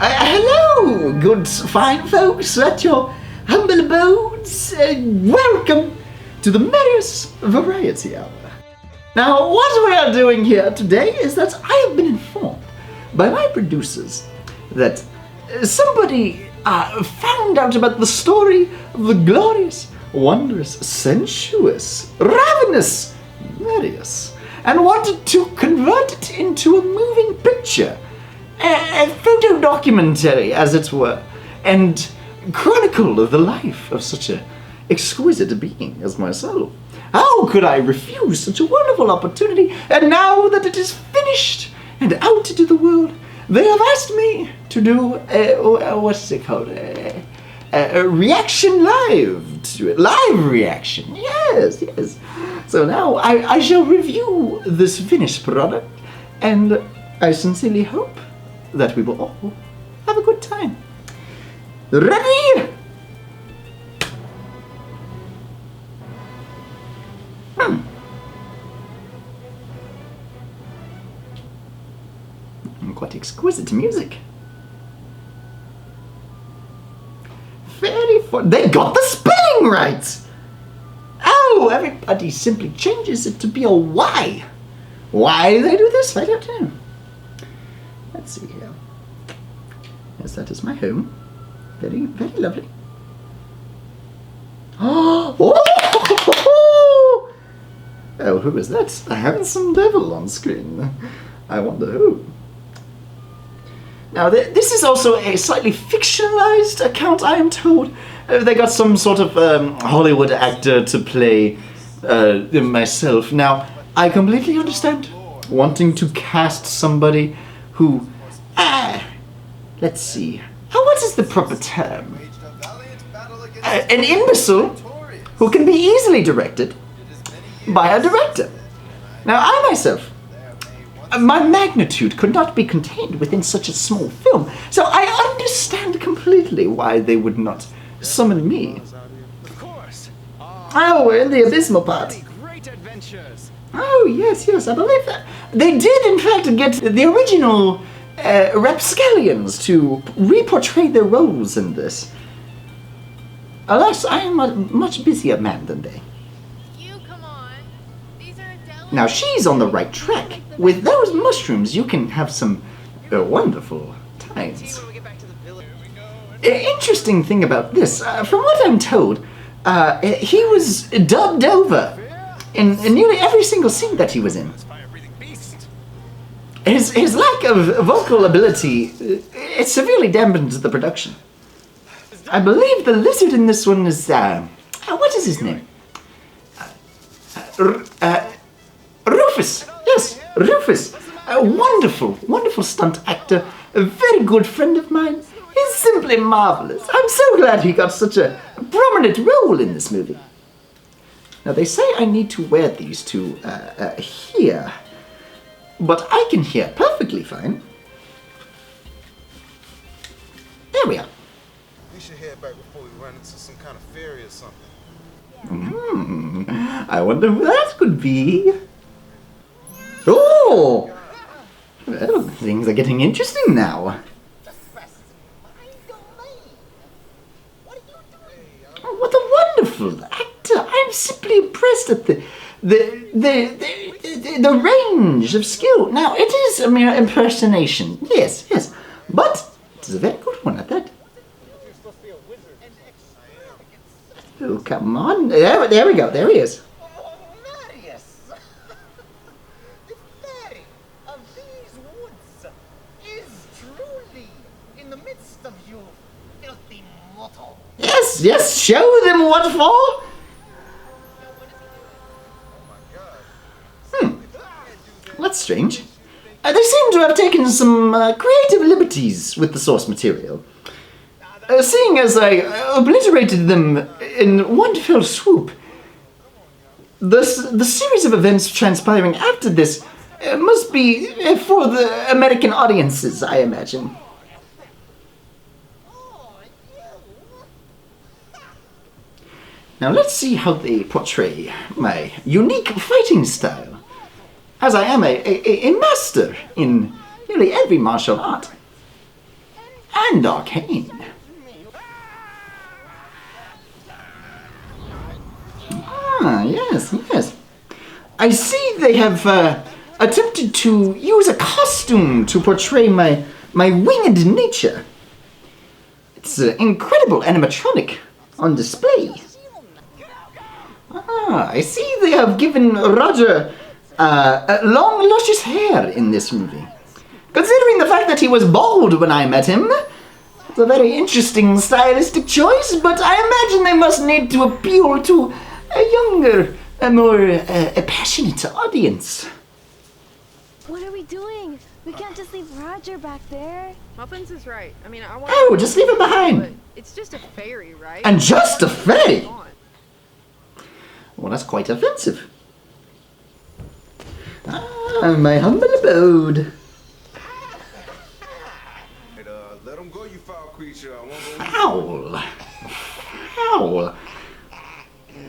Hello, good fine folks at your humble abodes. Welcome to the Marius Variety Hour. Now, what we are doing here today is that I have been informed by my producers that somebody found out about the story of the glorious, wondrous, sensuous, ravenous Marius and wanted to convert it into a moving picture. A photo documentary, as it were, and chronicle of the life of such an exquisite being as myself. How could I refuse such a wonderful opportunity? And now that it is finished and out into the world, they have asked me to do what's it called? A reaction live to it. Live reaction. Yes. So now I shall review this finished product, and I sincerely hope that we will all have a good time. Ready? Quite exquisite music. Faerie Forest. They got the spelling right! Oh, everybody simply changes it to be a Y. Why they do this, I don't know. Let's see here. Yes, that is my home. Very, very lovely. Oh, who is that? A handsome devil on screen. I wonder who. Now, this is also a slightly fictionalized account, I am told. They got some sort of Hollywood actor to play myself. Now, I completely understand wanting to cast somebody who, let's see, what is the proper term? An imbecile who can be easily directed by a director. Now, I myself, my magnitude could not be contained within such a small film, so I understand completely why they would not summon me. Oh, we're in the abysmal part. Oh, yes, I believe that. They did, in fact, get the original rapscallions to re-portray their roles in this. Alas, I am a much busier man than they. Now, she's on the right track. With those mushrooms, you can have some wonderful times. Interesting thing about this, from what I'm told, he was dubbed over in nearly every single scene that he was in. His lack of vocal ability, it severely dampened the production. I believe the lizard in this one is, what is his name? Rufus! Yes, Rufus! A wonderful stunt actor, a very good friend of mine. He's simply marvelous. I'm so glad he got such a prominent role in this movie. Now, they say I need to wear these to here, but I can hear perfectly fine. There we are. We should head back before we run into some kind of fairy or something. I wonder who that could be. Oh! Well, things are getting interesting now. Oh, what a wonderful actor! I'm simply impressed at the range of skill. Now, it is a mere impersonation, yes, but it is a very good one at that. Oh, come on! There we go. There he is. Yes, show them what for! That's strange. They seem to have taken some creative liberties with the source material. Seeing as I obliterated them in one fell swoop, the series of events transpiring after this must be for the American audiences, I imagine. Now let's see how they portray my unique fighting style, as I am a master in nearly every martial art. and arcane. Ah, yes, yes. I see they have attempted to use a costume to portray my winged nature. It's incredible animatronic on display. Ah, I see they have given Roger long, luscious hair in this movie. Considering the fact that he was bald when I met him, it's a very interesting stylistic choice, but I imagine they must need to appeal to a younger, more passionate audience. What are we doing? We can't just leave Roger back there. Muffins is right. I mean, I want. Oh, just leave him behind. It's just a fairy, right? And just a fairy? Well, that's quite offensive. Ah, my humble abode. Let him go, you foul creature. I won't go. Foul. Foul.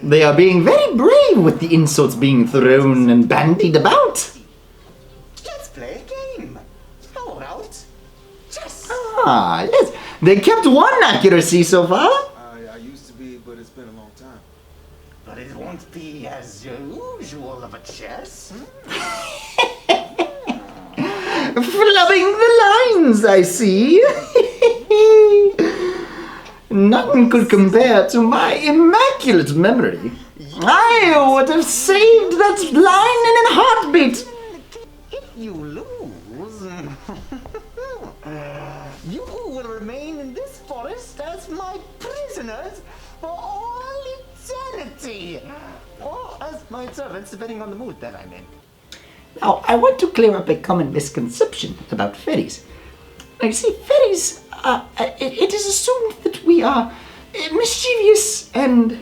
They are being very brave with the insults being thrown and bandied about. Let's play a game. How about chess? Ah, yes. They kept one accuracy so far. I used to be, but it's been a long time. But it won't be as usual of a chess. Flubbing the lines, I see. None could compare to my immaculate memory. I would have saved that line in a heartbeat. If you lose, you will remain in this forest as my prisoners for all eternity. Or as my servants, depending on the mood that I'm in. Now, I want to clear up a common misconception about fairies. Now, you see, fairies, it is assumed that we are mischievous and,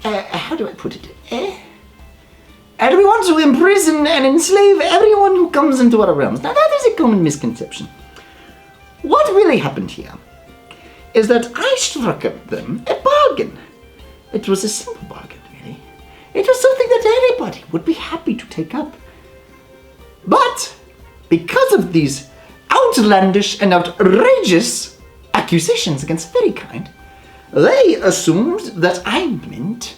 how do I put it? And we want to imprison and enslave everyone who comes into our realms. Now, that is a common misconception. What really happened here is that I struck up them a bargain. It was a simple bargain, really. It was something that anybody would be happy to take up. But because of these outlandish and outrageous accusations against fairykind, they assumed that I meant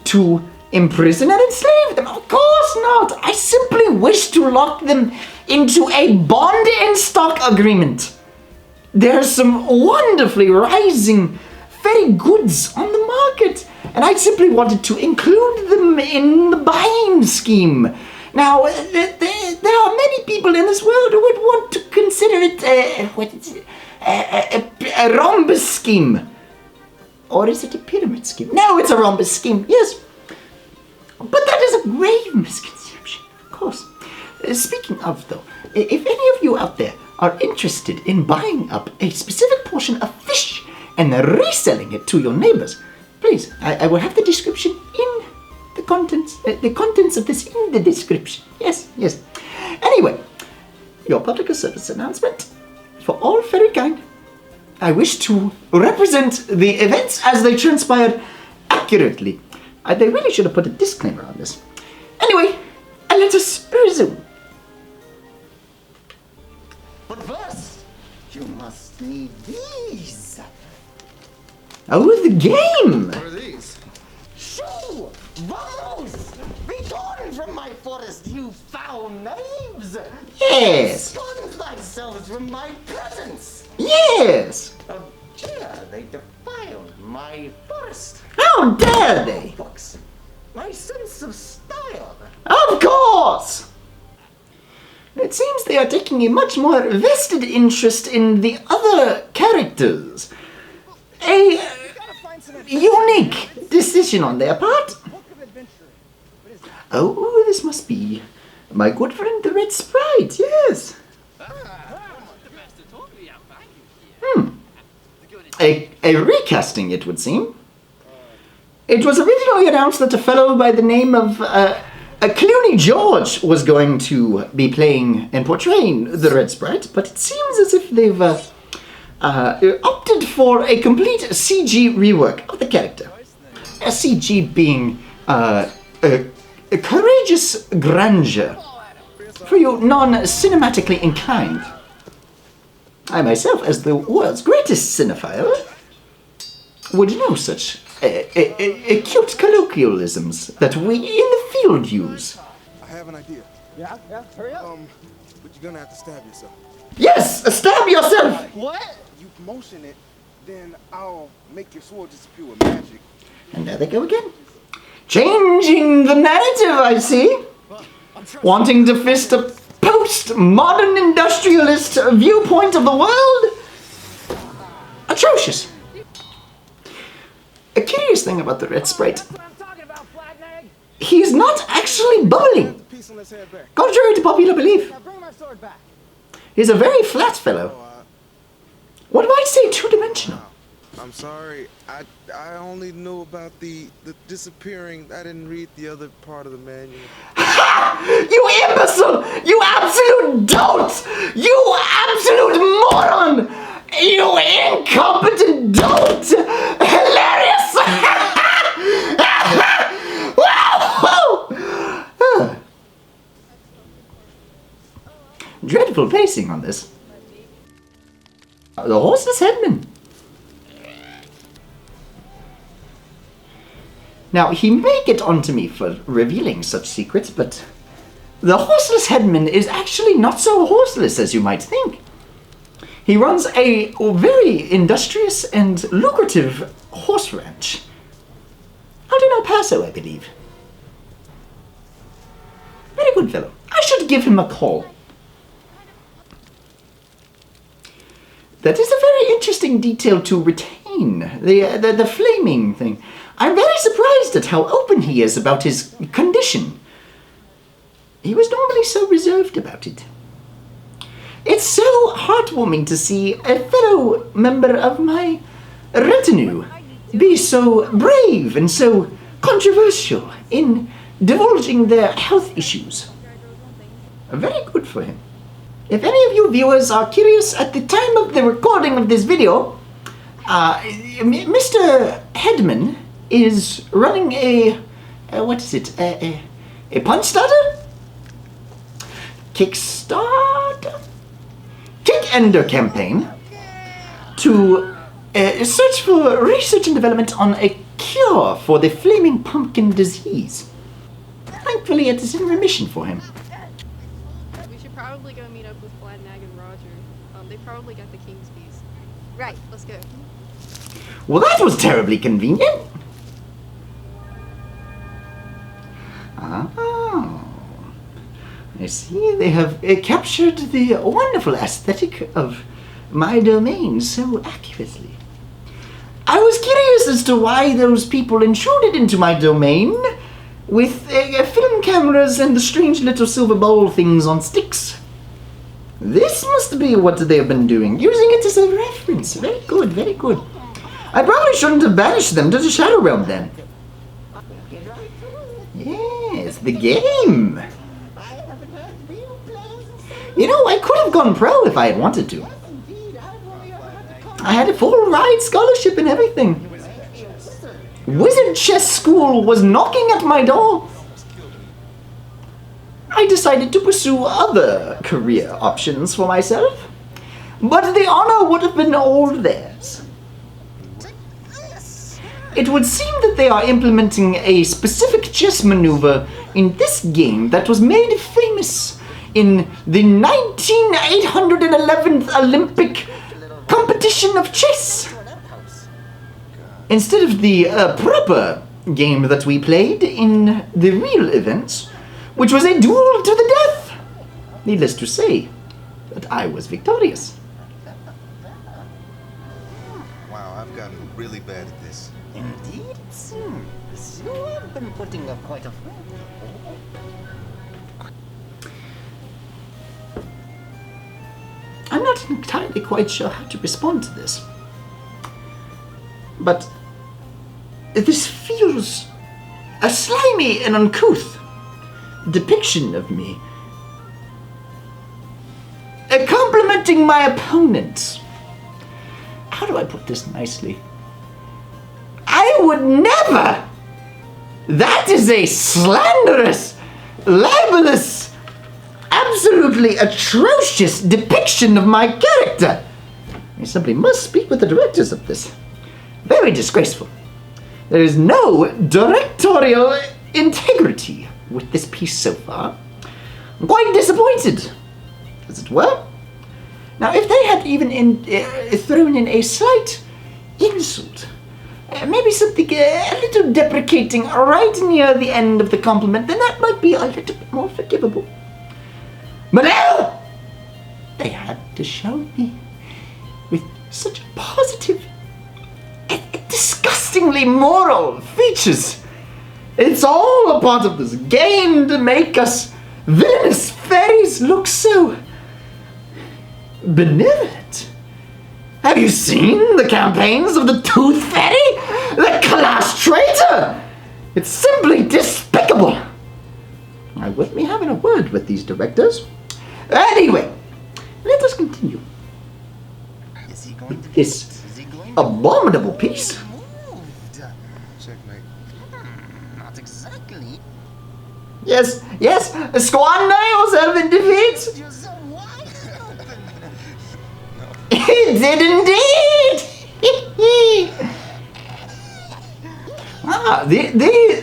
to imprison and enslave them. Of course not. I simply wish to lock them into a bond and stock agreement. There's some wonderfly rising fairy goods on the market, and I simply wanted to include them in the buying scheme. Now, there are many people in this world who would want to consider it a rhombus scheme. Or is it a pyramid scheme? No, it's a rhombus scheme, yes. But that is a grave misconception, of course. Speaking of, though, if any of you out there are interested in buying up a specific portion of fish and reselling it to your neighbors, please, I will have the description in the contents of this in the description. Yes, yes. Anyway, your public service announcement for all fairy kind. I wish to represent the events as they transpired accurately. They really should have put a disclaimer on this. Anyway, let us resume. But first, you must need these. Oh, the game! What are these? Shoo! Vamos! Be torn from my forest, you foul knaves! Yes! Scorn thyself from my presence! Yes! How dare they defile my forest? How dare they? Books, my sense of style. Of course! It seems they are taking a much more vested interest in the other characters. A unique decision on their part. Oh, this must be my good friend the Red Sprite, yes. A recasting, it would seem. It was originally announced that a fellow by the name of Clooney George was going to be playing and portraying the Red Sprite, but it seems as if they've opted for a complete CG rework of the character. A CG being a courageous grandeur for you non-cinematically inclined. I myself, as the world's greatest cinephile, would know such cute colloquialisms that we in the field use. I have an idea. Yeah, hurry up. But you're gonna have to stab yourself. Yes, stab yourself! What? You motion it, then I'll make your sword disappear with magic. And there they go again. Changing the narrative, I see. Wanting to fist a post-modern industrialist viewpoint of the world? Atrocious. A curious thing about the red sprite. He's not actually bubbling, Peace and let's head back. contrary to popular belief. Bring my sword back. He's a very flat fellow. One might say two-dimensional. I'm sorry. I only knew about the disappearing. I didn't read the other part of the manual. You imbecile! You absolute dolt! You absolute moron! You incompetent dolt! Hilarious! Dreadful pacing on this. The horseless headman. Now, he may get onto me for revealing such secrets, but the horseless headman is actually not so horseless as you might think. He runs a very industrious and lucrative horse ranch out in El Paso, I believe. Very good fellow. I should give him a call. That is a very interesting detail to retain, the flaming thing. I'm very surprised at how open he is about his condition. He was normally so reserved about it. It's so heartwarming to see a fellow member of my retinue be so brave and so controversial in divulging their health issues. Very good for him. If any of you viewers are curious, at the time of the recording of this video, Mr. Headman is running a Punchstarter? Kickstarter? Kick-Ender campaign to search for research and development on a cure for the flaming pumpkin disease. Thankfully, it is in remission for him. We should probably go meet up with Nag and Roger. They probably got the king's bees. Right, let's go. Well, that was terribly convenient. Oh, I see they have captured the wonderful aesthetic of my domain so accurately. I was curious as to why those people intruded into my domain with film cameras and the strange little silver bowl things on sticks. This must be what they've been doing, using it as a reference. Very good, very good. I probably shouldn't have banished them to the Shadow Realm then. Yes, the game. You know, I could have gone pro if I had wanted to. I had a full ride scholarship and everything. Wizard chess school was knocking at my door. I decided to pursue other career options for myself, but the honor would have been all theirs. It would seem that they are implementing a specific chess maneuver in this game that was made famous in the 811th Olympic competition of chess. Instead of the proper game that we played in the real events, which was a duel to the death. Needless to say, that I was victorious. Wow, I've gotten really bad at this. Indeed, sir. You have been putting up quite a fight. I'm not entirely quite sure how to respond to this. But this feels a slimy and uncouth depiction of me. Complimenting my opponent. How do I put this nicely? I would never! That is a slanderous, libelous, absolutely atrocious depiction of my character. I simply must speak with the directors of this. Very disgraceful. There is no directorial integrity with this piece so far. I'm quite disappointed, as it were. Now, if they had even thrown in a slight insult, maybe something a little deprecating right near the end of the compliment, then that might be a little bit more forgivable. But now, they had to show me with such positive, disgustingly moral features. It's all a part of this game to make us villainous fairies look so benevolent. Have you seen the campaigns of the Tooth Fairy? The class traitor! It's simply despicable. I wouldn't be having a word with these directors. Anyway, let us continue. Is he going to This abominable piece. moved? Checkmate. Not exactly. Yes, squander yourself in defeat. You're so wide open. He did indeed.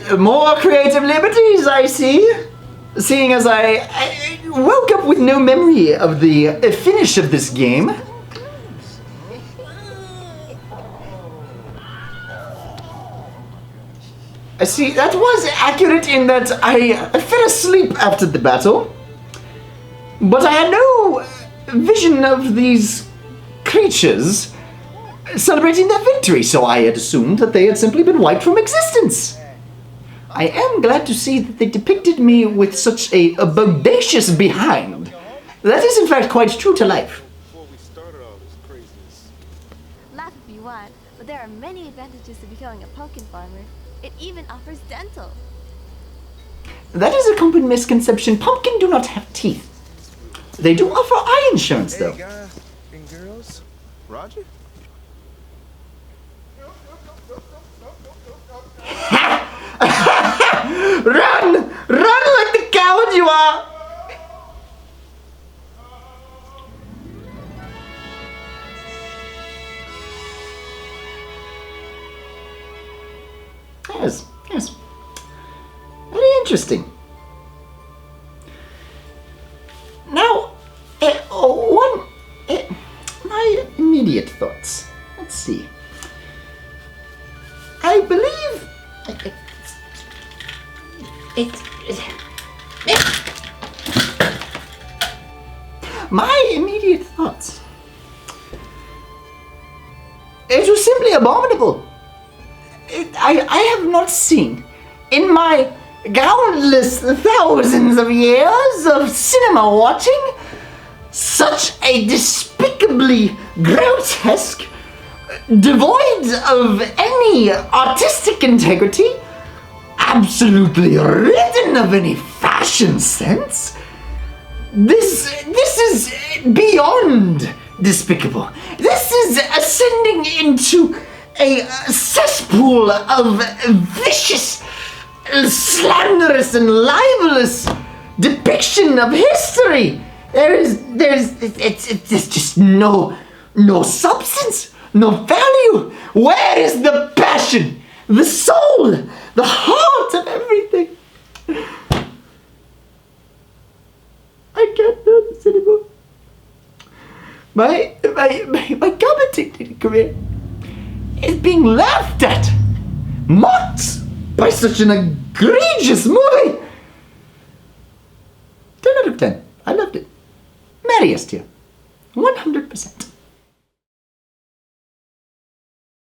The more creative liberties I see, seeing as I woke up with no memory of the finish of this game. I see, that was accurate in that I fell asleep after the battle, but I had no vision of these creatures celebrating their victory, so I had assumed that they had simply been wiped from existence. I am glad to see that they depicted me with such a bodacious behind. That is in fact quite true to life. Before we started all this craziness. Laugh if you want, but there are many advantages to becoming a pumpkin farmer. It even offers dental. That is a common misconception. Pumpkin do not have teeth. They do offer eye insurance, though. Hey guys and girls, Roger? Run! Run like the coward you are! Yes. Very interesting. Now, my immediate thoughts. Let's see. I believe my immediate thoughts. It was simply abominable. I have not seen, in my countless thousands of years of cinema watching, such a despicably grotesque, devoid of any artistic integrity, absolutely ridden of any fashion sense. This is beyond despicable. This is ascending into a cesspool of vicious, slanderous, and libelous depiction of history. There's just no substance, no value. Where is the passion, the soul, the heart of everything? I can't do this anymore. My commentating career is being laughed at, mocked by such an egregious movie. 10 out of 10. I loved it. Marius here. 100%.